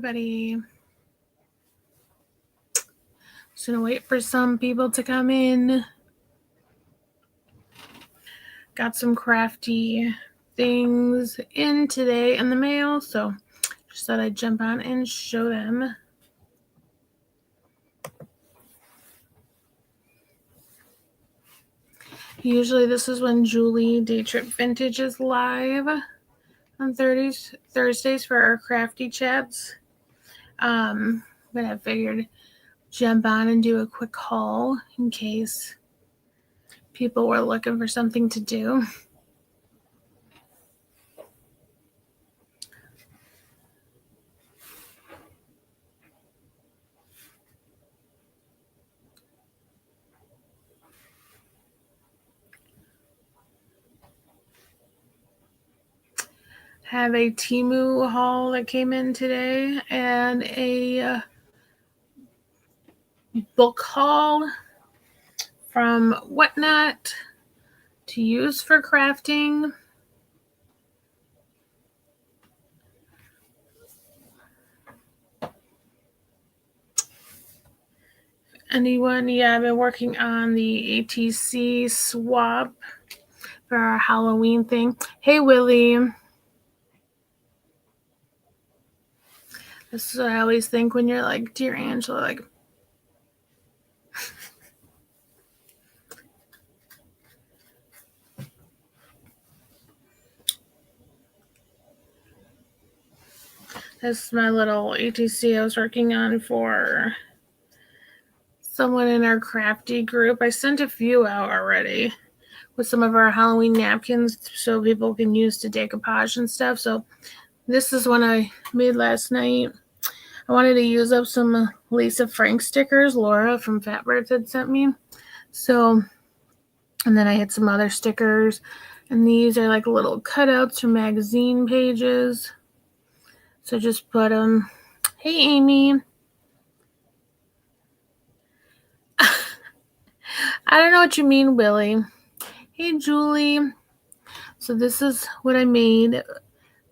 everybody. Just gonna wait for some people to come in. Got some crafty things in today in the mail, so just thought I'd jump on and show them. Usually this is when Julie Day Trip Vintage is live on Thursdays for our crafty chats. But I figured jump on and do a quick haul in case people were looking for something to do. Have a Temu haul that came in today and a book haul from Whatnot to use for crafting. Anyone? Yeah, I've been working on the ATC swap for our Halloween thing. Hey, Willie. This is what I always think when you're like, dear Angela, like, this is my little ATC I was working on for someone in our crafty group. I sent a few out already with some of our Halloween napkins so people can use to decoupage and stuff. So this is one I made last night. I wanted to use up some Lisa Frank stickers Laura from Fatbirds had sent me. So, and then I had some other stickers. And these are like little cutouts from magazine pages. So just put them. Hey, Amy. I don't know what you mean, Willie. Hey, Julie. So this is what I made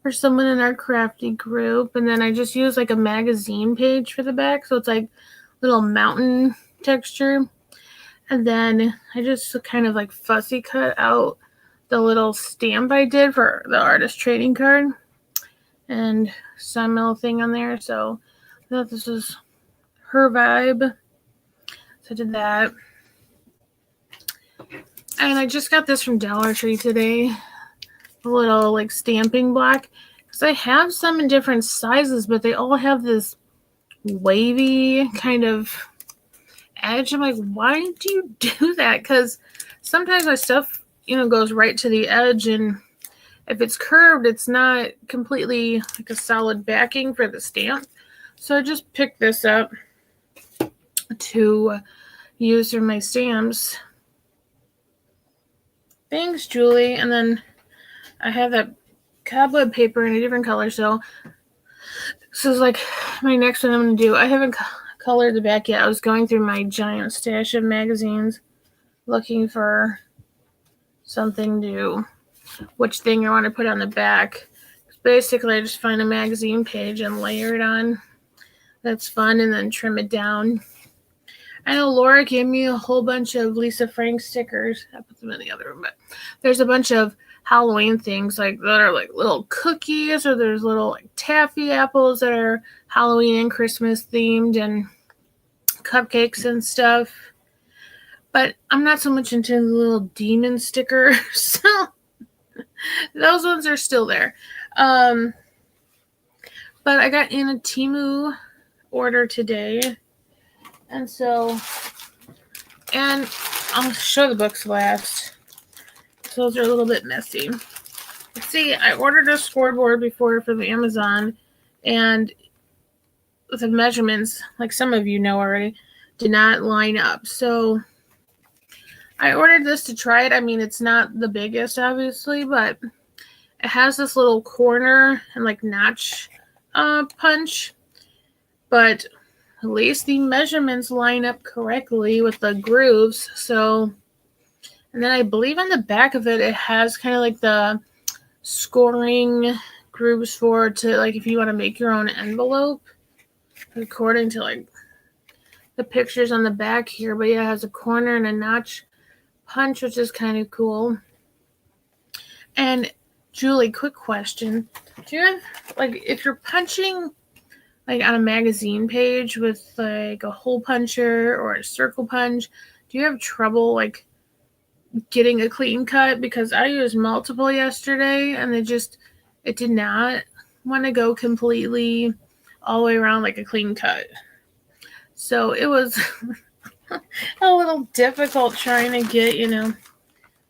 for someone in our crafty group. And then I just used like a magazine page for the back. So it's like little mountain texture. And then I just kind of like fussy cut out the little stamp I did for the artist trading card. And some little thing on there. So I thought this was her vibe. So I did that. And I just got this from Dollar Tree today. A little like stamping block. Because I have some in different sizes, but they all have this wavy kind of edge. I'm like, why do you do that? Because sometimes my stuff, goes right to the edge, and if it's curved, it's not completely like a solid backing for the stamp. So I just picked this up to use for my stamps. Thanks, Julie. And then I have that cobweb paper in a different color, so this is like my next one I'm going to do. I haven't colored the back yet. I was going through my giant stash of magazines looking for something new, which thing I want to put on the back. Basically, I just find a magazine page and layer it on. That's fun, and then trim it down. I know Laura gave me a whole bunch of Lisa Frank stickers. I put them in the other room, but there's a bunch of Halloween things like that are like little cookies, or there's little like taffy apples that are Halloween and Christmas themed, and cupcakes and stuff. But I'm not so much into the little demon stickers, so those ones are still there. But I got in a Temu order today. And so, and I'll show the books last. So those are a little bit messy. See, I ordered a scoreboard before from Amazon, and the measurements, like some of you know already, did not line up. So I ordered this to try it. I mean, it's not the biggest, obviously, but it has this little corner and like notch punch. But at least the measurements line up correctly with the grooves. So, and then I believe on the back of it, it has kind of like the scoring grooves to like if you want to make your own envelope. according to like the pictures on the back here. But yeah, it has a corner and a notch punch, which is kind of cool. And Julie, quick question. Do you have, like, if you're punching like on a magazine page with like a hole puncher or a circle punch, do you have trouble like getting a clean cut? Because I used multiple yesterday and it did not want to go completely all the way around like a clean cut. So it was a little difficult trying to get,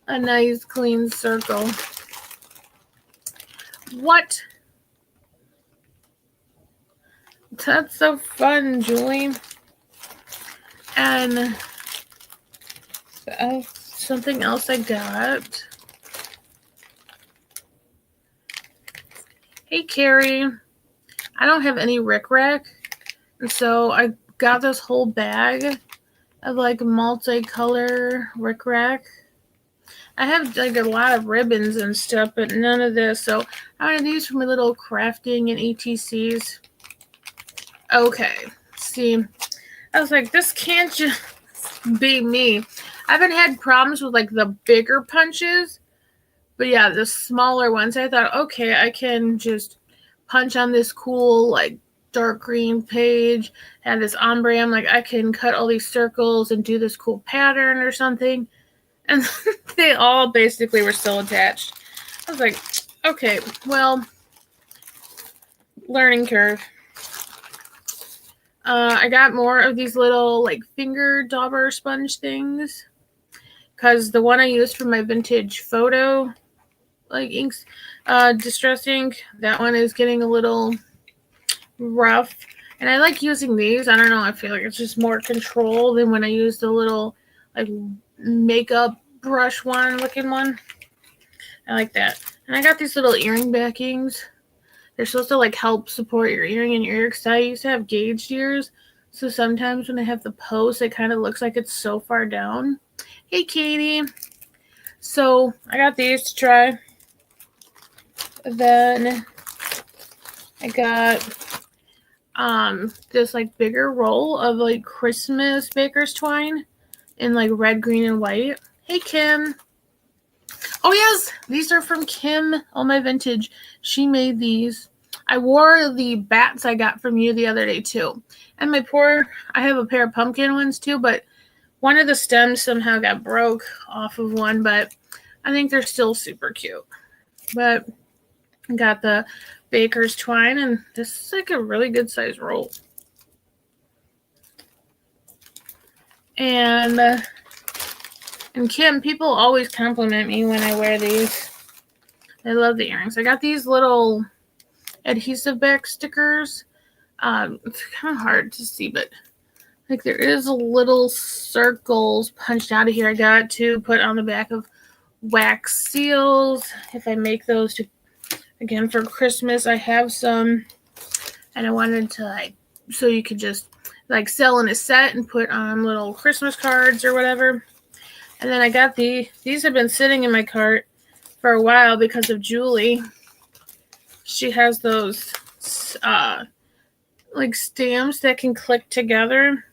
a nice clean circle. What? That's so fun, Julie. And something else I got. Hey, Carrie. I don't have any rickrack, and so I got this whole bag of like multicolor rickrack. I have like a lot of ribbons and stuff, but none of this. So I wanted these for my little crafting and ETCs. Okay, see, I was like, this can't just be me. I haven't had problems with like the bigger punches, but yeah, the smaller ones, I thought, okay, I can just punch on this cool like dark green page, and this ombre. I'm like, I can cut all these circles and do this cool pattern or something. And they all basically were still attached. I was like, okay, well, learning curve. I got more of these little like finger dauber sponge things, because the one I used for my vintage photo like inks, distress ink, that one is getting a little rough. And I like using these. I don't know, I feel like it's just more control than when I use the little like makeup brush one looking one. I like that. And I got these little earring backings. They're supposed to like help support your earring in your ear, because I used to have gauged ears, so sometimes when I have the post, it kind of looks like it's so far down. Hey, Katie. So I got these to try. Then I got this like bigger roll of like Christmas baker's twine in like red, green, and white. Hey, Kim. Oh yes, these are from Kim, all my vintage. She made these. I wore the bats I got from you the other day too. And I have a pair of pumpkin ones too, but one of the stems somehow got broke off of one, but I think they're still super cute. But I got the baker's twine, and this is like a really good size roll. And Kim, people always compliment me when I wear these. I love the earrings. I got these little adhesive back stickers. It's kind of hard to see, but like there is a little circles punched out of here. I got to put on the back of wax seals. If I make those to, again, for Christmas, I have some, and I wanted to like, so you could just like sell in a set and put on little Christmas cards or whatever. And then I got these have been sitting in my cart for a while because of Julie. She has those like stamps that can click together,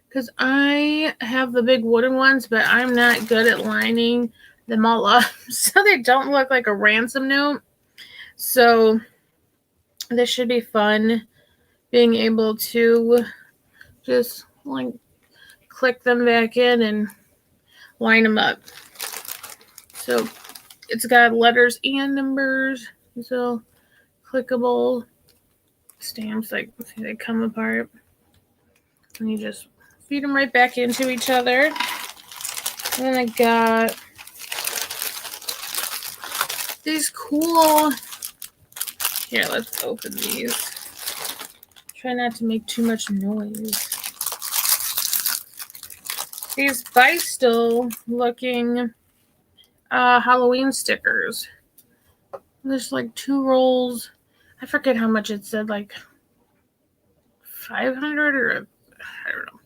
because I have the big wooden ones, but I'm not good at lining them all up so they don't look like a ransom note. So this should be fun, being able to just like click them back in and line them up. So it's got letters and numbers, so clickable stamps, like they come apart, and you just feed them right back into each other. And then I got these cool, here, let's open these. Try not to make too much noise. These Bystel looking Halloween stickers. There's like 2 rolls. I forget how much it said, like 500 or I don't know.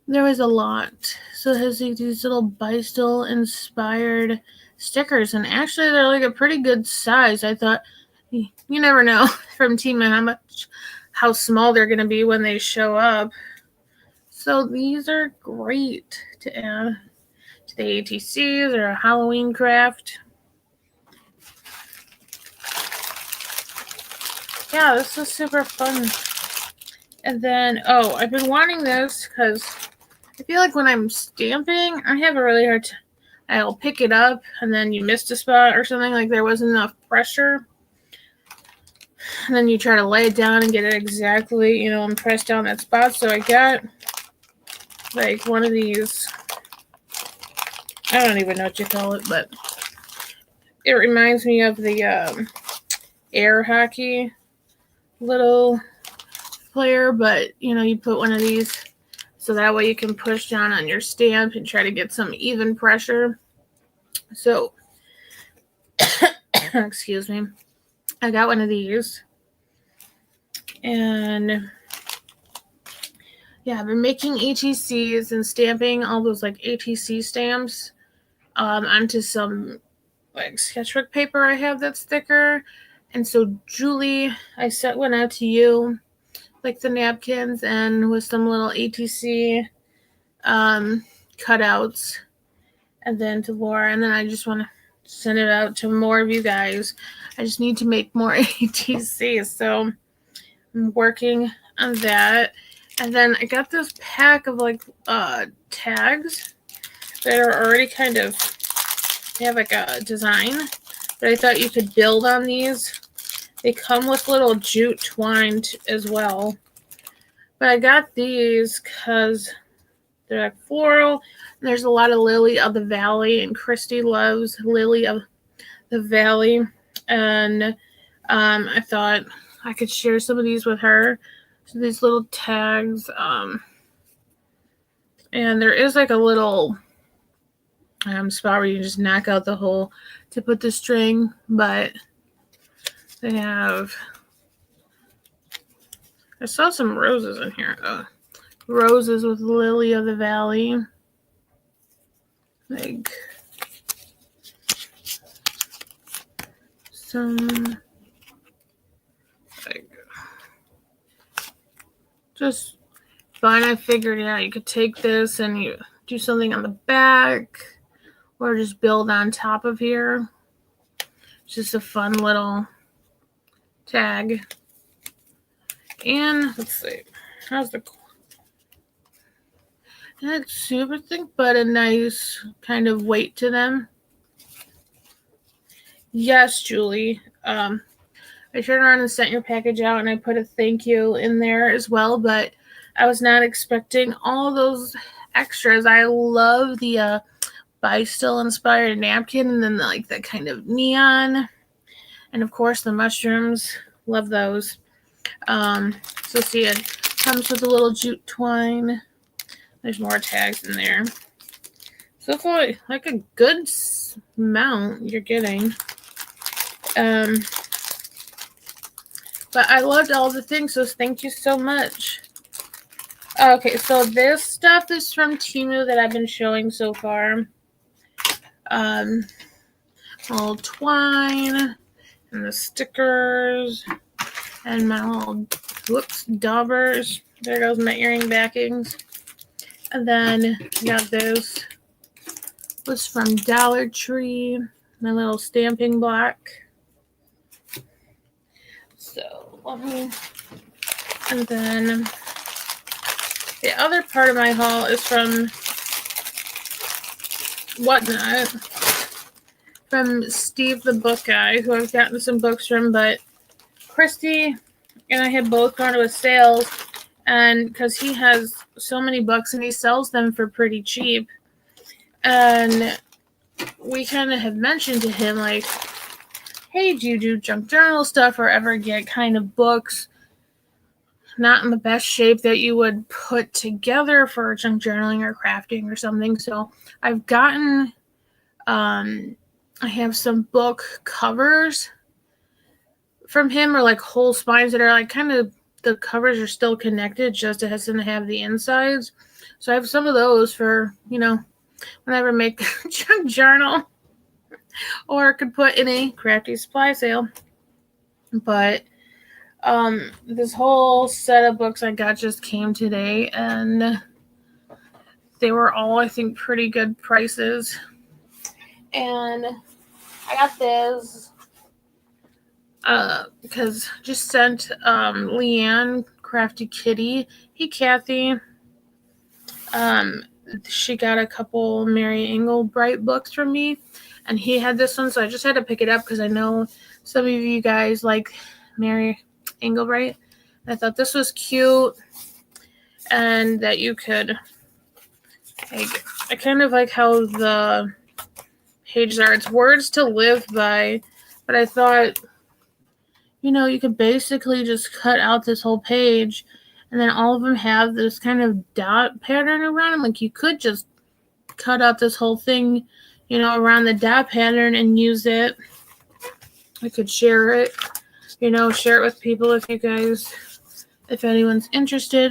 There was a lot. So it has these little Bystel inspired stickers, and actually they're like a pretty good size. I thought, you never know from Tima how small they're going to be when they show up. So these are great to add to the ATCs or a Halloween craft. Yeah, this is super fun. And then, oh, I've been wanting this because I feel like when I'm stamping, I have a really hard time. I'll pick it up and then you missed a spot or something, like there wasn't enough pressure. And then you try to lay it down and get it exactly, you know, and press down that spot. So I got like one of these, I don't even know what you call it, but it reminds me of the air hockey little player, but you know, you put one of these so that way you can push down on your stamp and try to get some even pressure. So excuse me, I got one of these, and yeah, I've been making ATCs and stamping all those like ATC stamps onto some like sketchbook paper I have that's thicker. And so Julie, I sent one out to you, like the napkins, and with some little ATC cutouts, and then to Laura, and then I just want to send it out to more of you guys. I just need to make more ATCs, so I'm working on that. And then I got this pack of like tags that are already kind of, they have like a design, but I thought you could build on these. They come with little jute twine as well. But I got these because they're like floral. And there's a lot of Lily of the Valley, and Christy loves Lily of the Valley. And I thought I could share some of these with her. So these little tags. And there is like a little spot where you can just knock out the hole to put the string, but they have, I saw some roses in here. Roses with Lily of the Valley. Like some, like, just fun. I figured, yeah, you could take this and you do something on the back or just build on top of here. It's just a fun little tag. And let's see, how's the, not super thick, but a nice kind of weight to them. Yes, Julie. I turned around and sent your package out, and I put a thank you in there as well, but I was not expecting all those extras. I love the By Still inspired napkin, and then like that kind of neon, and of course the mushrooms. Love those. So see, it comes with a little jute twine. There's more tags in there. So it's like a good amount you're getting. But I loved all the things, so thank you so much. Okay, so this stuff is from Temu that I've been showing so far. Little twine and the stickers and my little, whoops, daubers. There goes my earring backings. And then I got this. Was from Dollar Tree. My little stamping block. So let me, and then the other part of my haul is from Whatnot, from Steve the Book Guy, who I've gotten some books from, but Christy and I had both gone to a sale, and because he has so many books and he sells them for pretty cheap, and we kind of have mentioned to him, like, hey, do you do junk journal stuff or ever get kind of books not in the best shape that you would put together for junk journaling or crafting or something? So I've gotten, I have some book covers from him, or like whole spines that are like kind of, the covers are still connected, just it doesn't have the insides. So I have some of those for, you know, whenever I make a junk journal, or could put in a crafty supply sale. But This whole set of books I got just came today, and they were all, I think, pretty good prices. And I got this because just sent Leanne Crafty Kitty. Hey, Kathy. She got a couple Mary Engelbright books from me, and he had this one, so I just had to pick it up because I know some of you guys like Mary Engelbright. I thought this was cute, and that you could, like, I kind of like how the pages are. It's words to live by, but I thought, you could basically just cut out this whole page, and then all of them have this kind of dot pattern around them. Like, you could just cut out this whole thing, around the dot pattern and use it. I could share it, share it with people if anyone's interested,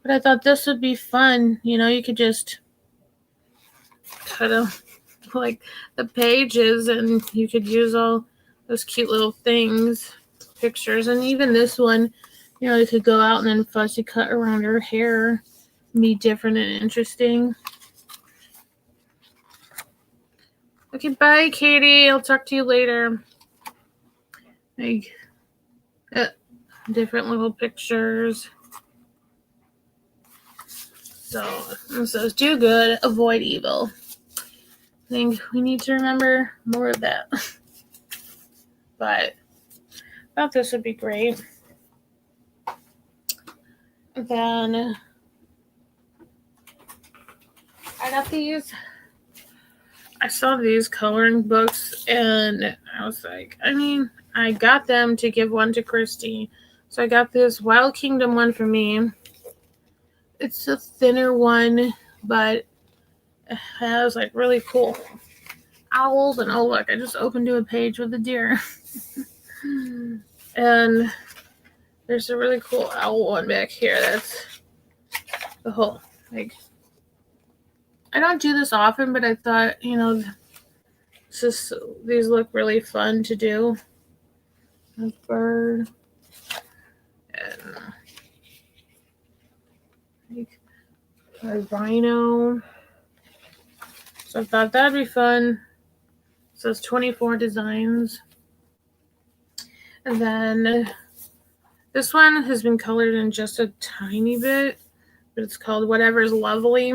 but I thought this would be fun. You could just cut out, like, the pages, and you could use all those cute little things, pictures, and even this one, you could go out and then fussy cut around her hair, be different and interesting. Okay, bye, Katie. I'll talk to you later. Like, different little pictures. So it says, do good, avoid evil. I think we need to remember more of that. But I thought this would be great. Then I got these. I saw these coloring books, and I was like, I got them to give one to Christy. So I got this Wild Kingdom one for me. It's a thinner one, but it has, like, really cool owls. And oh, look, I just opened to a page with a deer. And there's a really cool owl one back here. That's the whole, like, I don't do this often, but I thought, these look really fun to do. A bird. And like a rhino. So I thought that'd be fun. It says 24 designs. And then this one has been colored in just a tiny bit, but it's called Whatever's Lovely.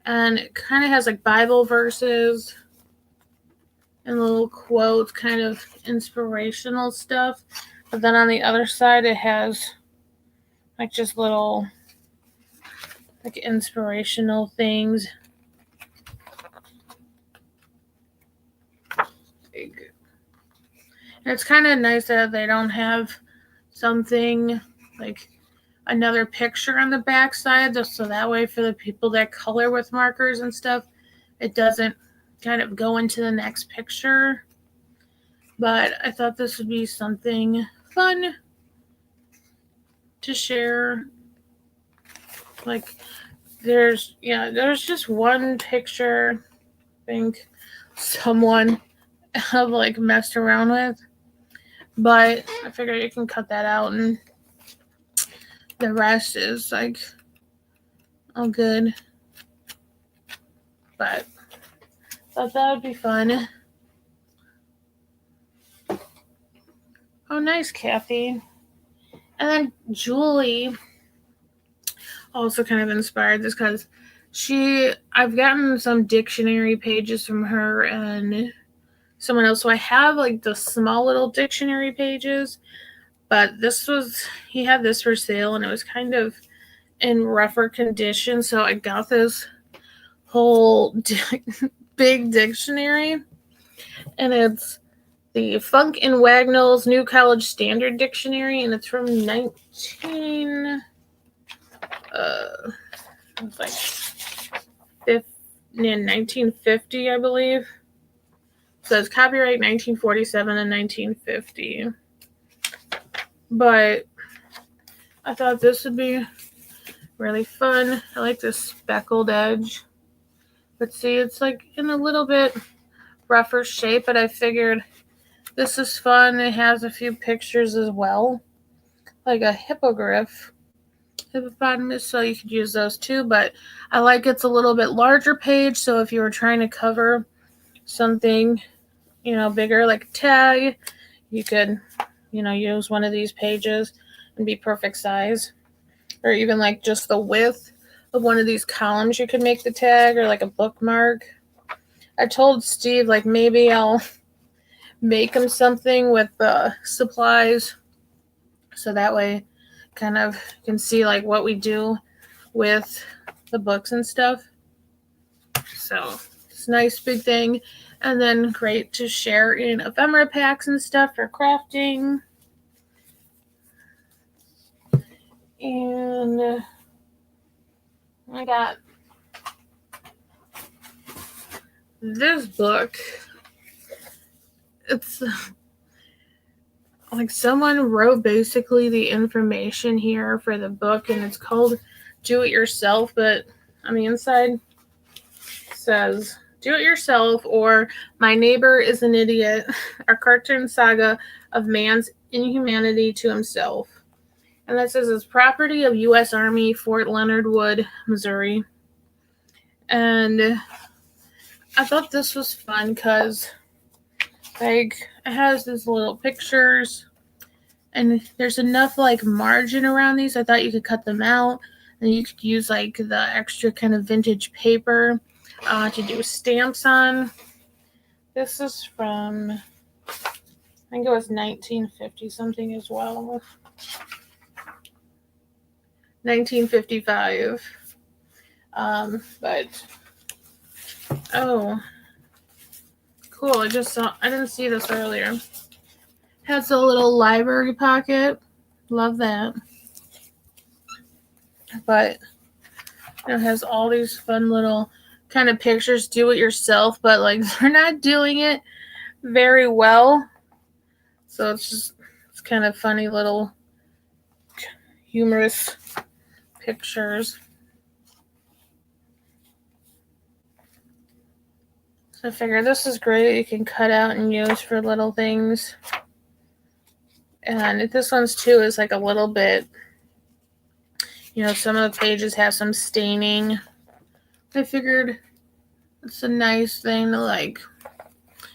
And it kind of has, like, Bible verses and little quotes, kind of inspirational stuff. But then on the other side, it has, like, just little, like, inspirational things. And it's kind of nice that they don't have something like another picture on the back side, just so that way for the people that color with markers and stuff, it doesn't kind of go into the next picture. But I thought this would be something fun to share. Like, there's just one picture I think someone have, like, messed around with, but I figured you can cut that out, and the rest is, like, all good. But I thought that would be fun. Oh, nice, Kathy. And then Julie also kind of inspired this because I've gotten some dictionary pages from her and someone else. So I have, like, the small little dictionary pages, but he had this for sale, and it was kind of in rougher condition. So I got this whole big dictionary, and it's the Funk and Wagnall's New College Standard Dictionary, and it's from 1950, I believe. So it's copyright 1947 and 1950. But I thought this would be really fun. I like this speckled edge. But see, it's, like, in a little bit rougher shape, but I figured This is fun. It has a few pictures as well, like a hippopotamus, so you could use those too. But I like it's a little bit larger page, so if you were trying to cover something, bigger like a tag, you could, use one of these pages and be perfect size. Or even like just the width of one of these columns, you could make the tag, or like a bookmark. I told Steve, like, maybe I'll make him something with the supplies, so that way kind of you can see like what we do with the books and stuff. So it's a nice big thing, and then great to share in ephemera packs and stuff for crafting. And I got this book. It's like someone wrote basically the information here for the book, and it's called Do It Yourself, but on the inside it says Do It Yourself, or My Neighbor is an Idiot, a cartoon saga of man's inhumanity to himself. And that says it's property of U.S. Army, Fort Leonard Wood, Missouri. And I thought this was fun because like it has these little pictures, and there's enough like margin around these. I thought you could cut them out, and you could use like the extra kind of vintage paper to do stamps on. This is from, I think it was 1950 something as well. 1955. But oh, cool. I didn't see this earlier. Has a little library pocket. Love that. But it has all these fun little kind of pictures. Do it yourself, but like they're not doing it very well. So it's kind of funny little humorous pictures. So I figure this is great. You can cut out and use for little things. And this one's too is like a little bit, some of the pages have some staining. I figured it's a nice thing to like,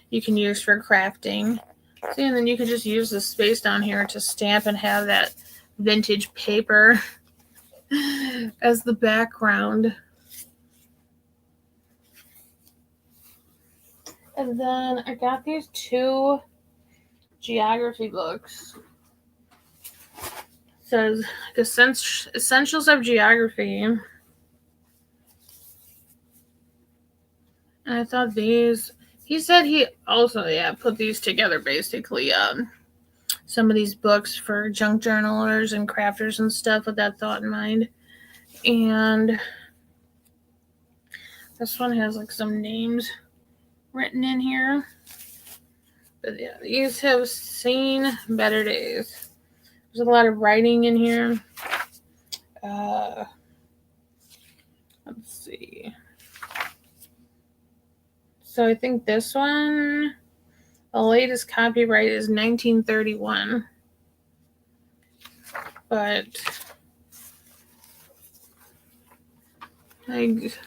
you can use for crafting. See, and then you can just use the space down here to stamp and have that vintage paper as the background. And then I got these 2 geography books. It says Essentials of Geography. And I thought these, he said he also, put these together basically. Some of these books for junk journalers and crafters and stuff with that thought in mind. And this one has like some names written in here. But yeah, these have seen better days. There's a lot of writing in here. Let's see. So I think this one, the latest copyright is 1931. But like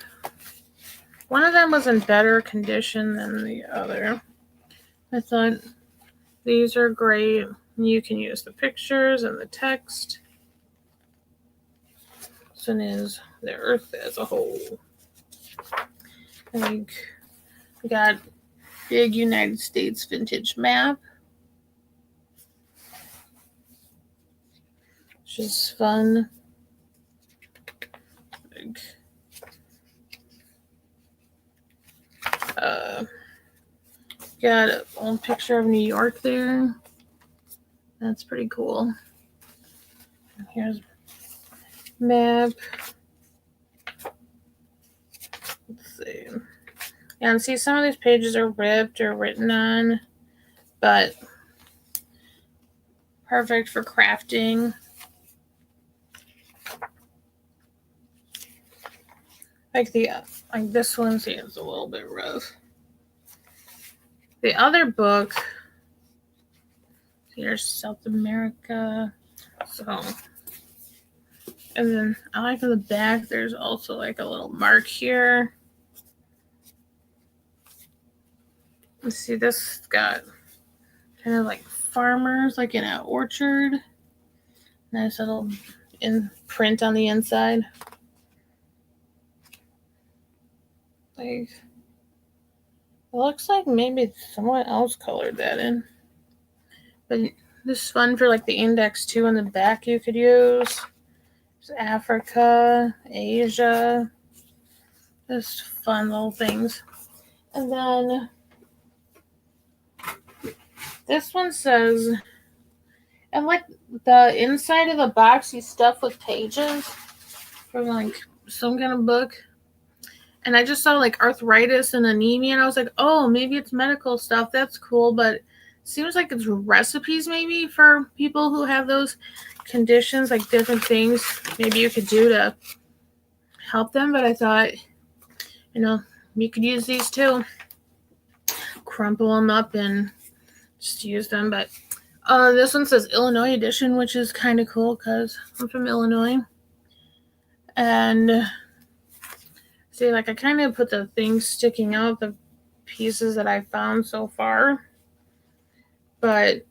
one of them was in better condition than the other. I thought these are great. You can use the pictures and the text. This one is the Earth as a whole. I think we got big United States vintage map, which is fun. Got an old picture of New York there. That's pretty cool. Here's map. Let's see. Yeah, and see some of these pages are ripped or written on, but perfect for crafting. Like this one, see, it's a little bit rough. The other book Here's South America. So, and then I like on the back, there's also like a little mark here. Let's see, this got kind of like farmers, like in an orchard. Nice little print on the inside. Like, it looks like maybe someone else colored that in. But this is fun for like the index too in the back you could use. There's Africa, Asia. Just fun little things. And then this one says, and like the inside of the box, he's stuffed with pages from like some kind of book. And I just saw like arthritis and anemia, and I was like, oh, maybe it's medical stuff. That's cool, but it seems like it's recipes maybe for people who have those conditions, like different things maybe you could do to help them. But I thought, you could use these too. Crumple them up and just use them. But this one says Illinois edition, which is kind of cool because I'm from Illinois. And see, like I kind of put the things sticking out, the pieces that I found so far. But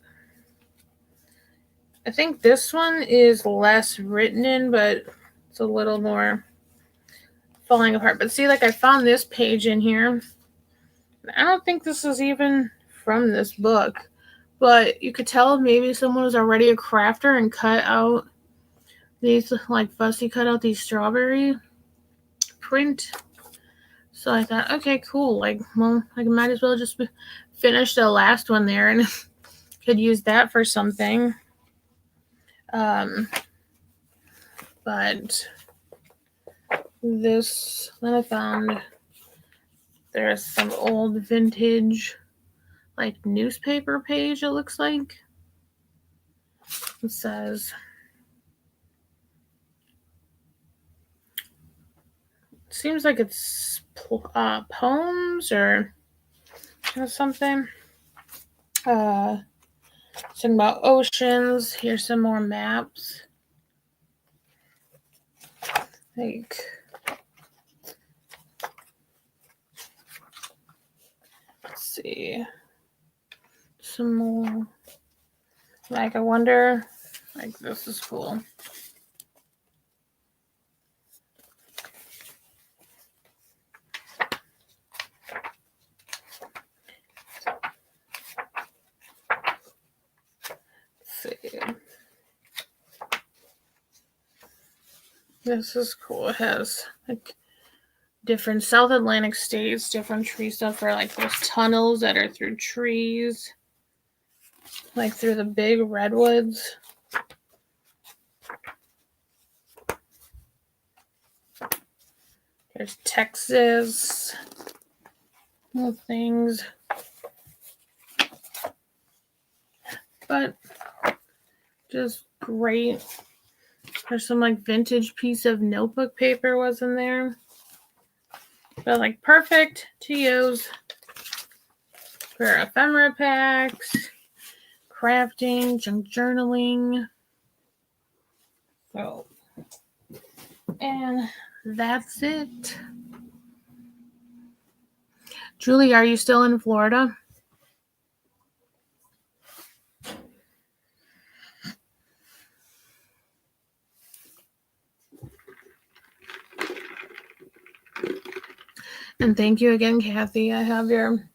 I think this one is less written in, but it's a little more falling apart. But see, like I found this page in here. I don't think this is even from this book, but you could tell maybe someone was already a crafter and cut out these, like fussy cut out these strawberry print. So I thought, okay, cool. Like, well, I might as well just finish the last one there and could use that for something. But this, then I found there's some old vintage, like newspaper page, it looks like. It says, seems like it's poems or something. Talking about oceans. Here's some more maps. Like, let's see. Some more. Like, I wonder, like, this is cool. Let's see. This is cool. It has, like, different South Atlantic states, different tree stuff for, like, those tunnels that are through trees. Like, through the big redwoods. There's Texas. Little things. But just great. There's some like vintage piece of notebook paper was in there. But like perfect to use for ephemera packs, crafting, junk journaling. So, and that's it. Julie, are you still in Florida? And thank you again, Kathy. I have your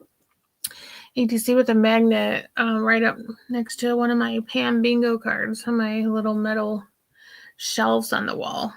ATC with a magnet right up next to one of my Pam bingo cards on my little metal shelves on the wall.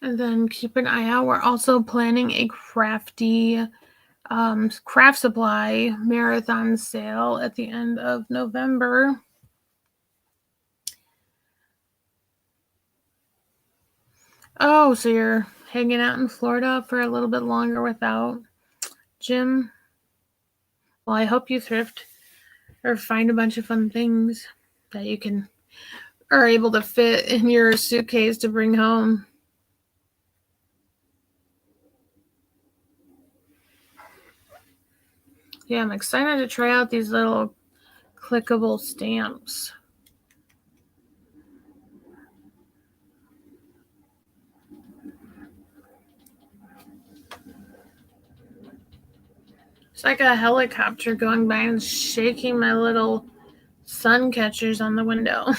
And then keep an eye out. We're also planning a crafty craft supply marathon sale at the end of November. Oh, so you're hanging out in Florida for a little bit longer without Jim? Well, I hope you thrift or find a bunch of fun things that you are able to fit in your suitcase to bring home. Yeah, I'm excited to try out these little clickable stamps. It's like a helicopter going by and shaking my little sun catchers on the window.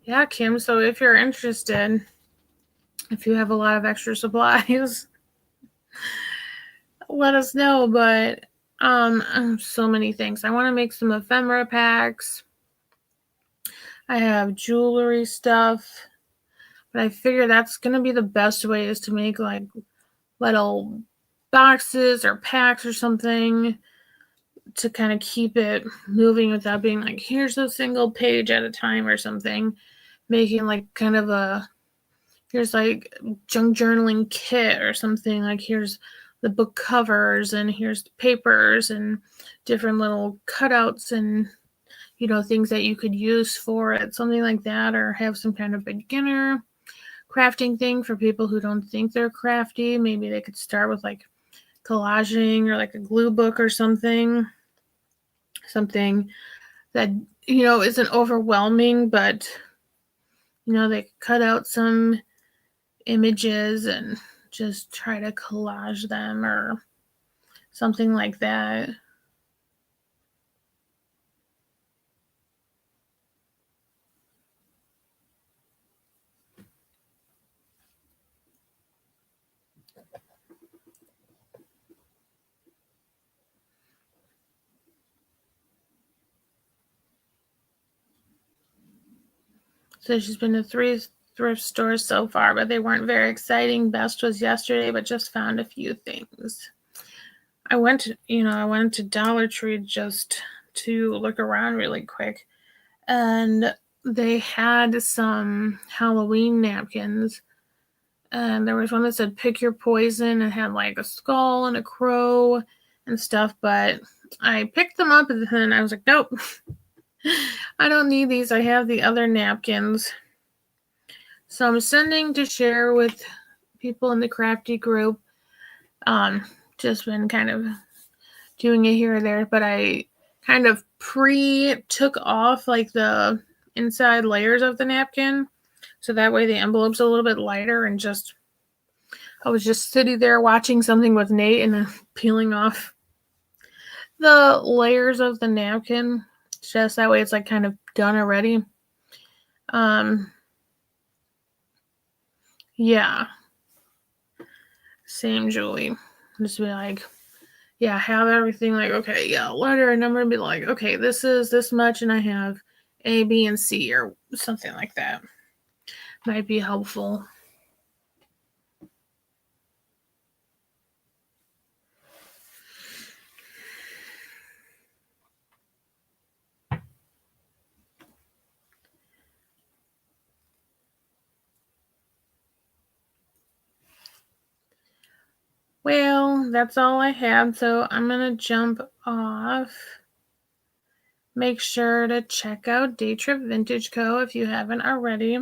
Yeah, Kim, so if you're interested, if you have a lot of extra supplies, let us know. But so many things. I want to make some ephemera packs. I have jewelry stuff, but I figure that's gonna be the best way is to make like little boxes or packs or something to kind of keep it moving without being like, here's a single page at a time or something. Making like kind of here's like junk journaling kit or something. Like here's the book covers and here's the papers and different little cutouts and things that you could use for it, something like that, or have some kind of beginner crafting thing for people who don't think they're crafty. Maybe they could start with like collaging or like a glue book or something that isn't overwhelming, but they could cut out some images and just try to collage them or something like that. So she's been to 3 thrift stores so far, but they weren't very exciting. Best was yesterday, but just found a few things. I went to Dollar Tree just to look around really quick, and they had some Halloween napkins. And there was one that said pick your poison and had like a skull and a crow and stuff, but I picked them up and then I was like, nope, I don't need these. I have the other napkins. So I'm sending to share with people in the crafty group. Just been kind of doing it here or there, but I kind of took off like the inside layers of the napkin. So that way the envelope's a little bit lighter and I was just sitting there watching something with Nate and then peeling off the layers of the napkin. Just that way it's like kind of done already. Yeah. Same, Julie. Just be like, yeah, have everything like, okay, yeah, letter and number and be like, okay, this is this much and I have A, B, and C or something like that. Might be helpful. Well, that's all I have, so I'm going to jump off. Make sure to check out Day Trip Vintage Co. if you haven't already.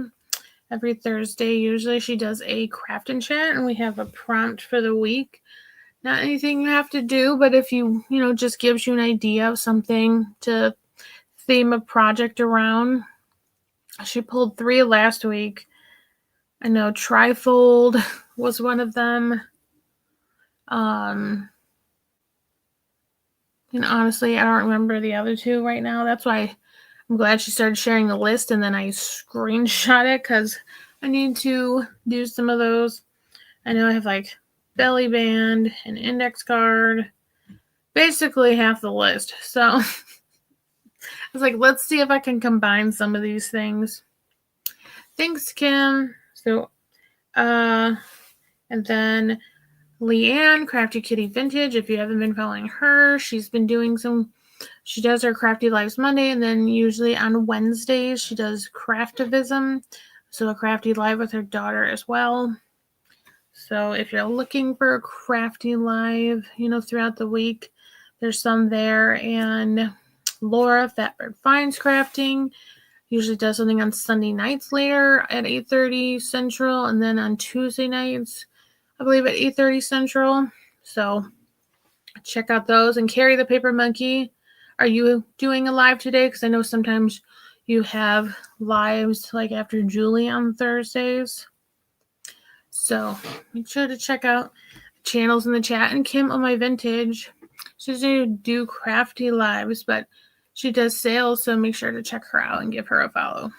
Every Thursday, usually she does a craft and chat, and we have a prompt for the week. Not anything you have to do, but if you just gives you an idea of something to theme a project around. She pulled 3 last week. I know trifold was one of them. And honestly, I don't remember the other 2 right now. That's why I'm glad she started sharing the list, and then I screenshot it because I need to do some of those. I know I have like belly band, an index card, basically half the list. So I was like, let's see if I can combine some of these things. Thanks, Kim. So, and then Leanne, Crafty Kitty Vintage. If you haven't been following her, she's been doing some She does her Crafty Lives Monday, and then usually on Wednesdays she does Craftivism, so a Crafty Live with her daughter as well. So if you're looking for a Crafty Live, throughout the week, there's some there. And Laura, Fatbird Finds Crafting, usually does something on Sunday nights later at 8:30 Central, and then on Tuesday nights, I believe at 8:30 Central. So check out those. And Carrie the Paper Monkey, are you doing a live today? Because I know sometimes you have lives like after Julie on Thursdays. So make sure to check out channels in the chat. And Kim on My Vintage, she doesn't do crafty lives, but she does sales, so make sure to check her out and give her a follow.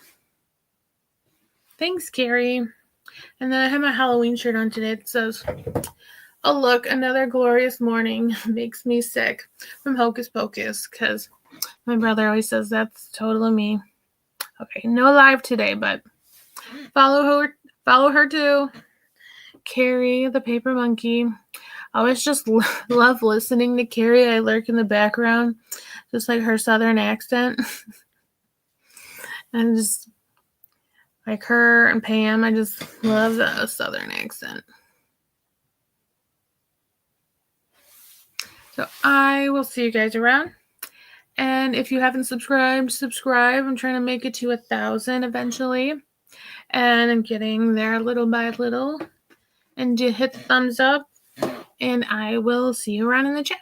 Thanks, Carrie. And then I have my Halloween shirt on today. It says, "Oh, look, another glorious morning makes me sick," from Hocus Pocus, because my brother always says that's totally me. Okay, no live today, but follow her too. Carrie the Paper Monkey. I always just love listening to Carrie. I lurk in the background, just like her southern accent. And just like her and Pam, I just love the southern accent. So I will see you guys around. And if you haven't subscribed, subscribe. I'm trying to make it to 1,000 eventually. And I'm getting there little by little. And hit the thumbs up. And I will see you around in the chat.